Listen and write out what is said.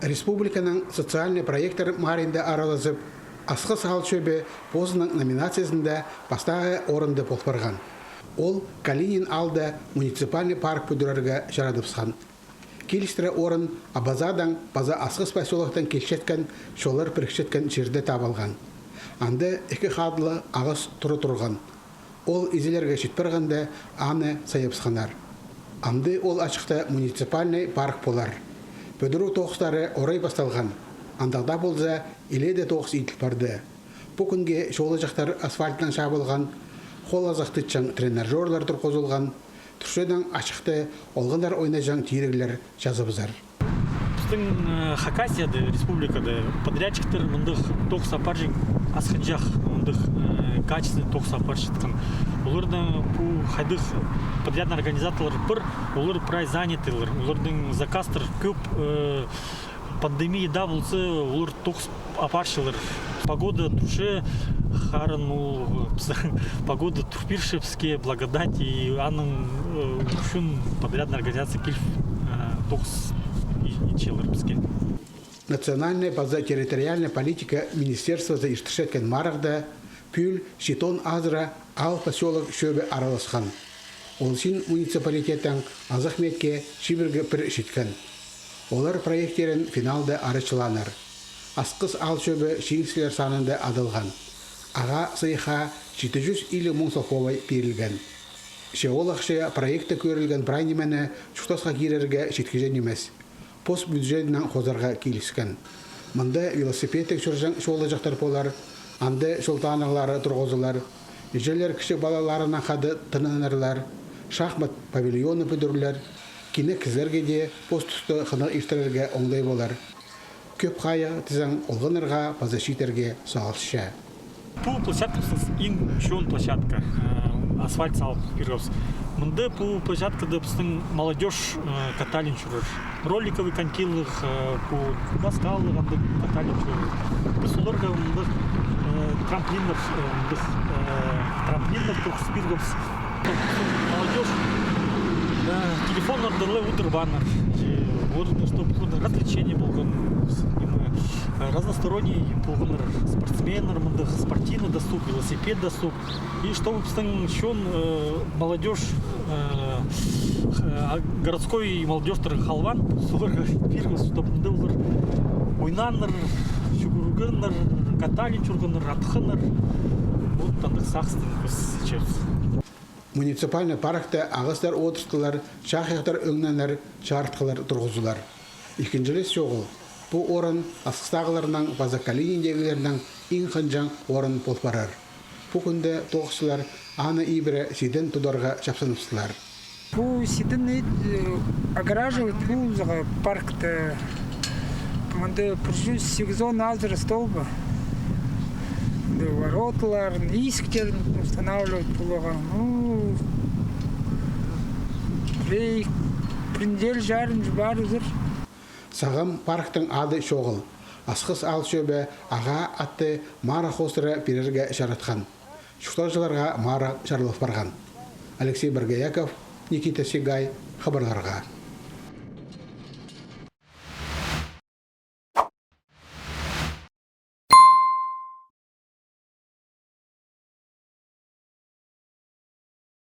Республиканың социальный проекттар маринде аралазып, асқы сағал шөбе позының номинациясында бастағы орынды болпарған. Ол Калинин алды муниципальный парк бүдірерге жарадыпсқан. Келістірі орын Абазадан база асқыс поселоктан кешеткен, шолар бірікшеткен жерде табылған. Анды екі қадылы ағыс тұры тұрған. Ол изелерге жетпірғанды аны сайыпсқанар. Анды ол ашықта муниципальный парк болар. Бөдіру тоқыстары орай басталған. Андағда болса, иледе тоқыс итіл барды. Бұл күнге жолы жақтар асфальттан шабылған, қол азақтытчан тренажерлар тұрқозылған, түршеден ашықты олғандар ойнажан тирегілер жазыбызар. Біздің Хакасияда, республикада подрядчиктер мұндық тоқ сапар жен асқынжақ мұндық качественный тоқ сапар жеткен. Олардың бұл қайдық подрядный организаторлар бір, олар прай занятылар. Олардың заказтар көп пандемия да болса, олар тоқ апаршылар. Погода турше харын погода турпиршевске благодать и анын үшін подрядная организация киль тоқс ичелербске. Национальная база территориальная политика Министерства за иштешеткен марагда пюль шитон азра ал поселок шөбе араласқан. Ол син муниципалитеттен Азахметке шибірге пір шиткен. Олар проекттерін финалда арычыланар. Асқыс ал шөбі ши일сілер санында адылған. Аға сыйха 700 или мұңсақовай берілген. Шеолақшы проекті көрілген брайнемені шуқтасқа керерге жеткежен емес. Пост бюджетінен қозарға келіскен. Мұнда велосипедтік жүржен шолы жақтар болар, анды шолтанығылары тұрғызылар, ежелер кіші балаларына қады тынынарлар, шахмат павильоны бүдірлер, кені кізлерге де пост тұсты қынық иштірерге оңдай болар. Көп қайы тізің олғынырға пазашитерге сағылшы. Бұл площадка ең шон площадка, асфальт салып берген. Мұнда бұл площадкада біздің молодежь каталин жүрер. Роликовый конькилық, бұл басқалық аңды каталин жүрер. Біз оларға мұнда трамплинлер тұрқыс берген. Молодежь телефон ордылы ұтырбаныр. Чтобы развлечение болған, разносторонний болған спортсменер, спортивный досуг, велосипед досуг. И чтобы молодежь, городской молодежь халван, чтобы ойнаныр, жүгіргенер, каталин жүргенер, атқаныр, вот тандық сақстың Муниципальный паркта ағыстар отырстылар, шақиқтар өңненер, шартқылар тұрғызылар. Екіншілес соғыл, бұл орын асқыстағыларынан база Калининдегілерінің ең қынжан орын болпарар. Бұл күнде тоқшылар аны ибірі сиден тұдарға шапсыныпсылар. Бұл сиден огораживает бұл паркта. Мұнда прыжу сезон азыр столба. Вороталар, исктерін устанавливать бұлыға. Приндель жарым бар үзір. Сағым парктың ады шоғыл. Асқыс ал шөбе аға атты мара қосыры берерге жаратқан. Шуқтар жыларға мара жарылып барған. Алексей Баргаяков, Никита Сигай, хабарларға.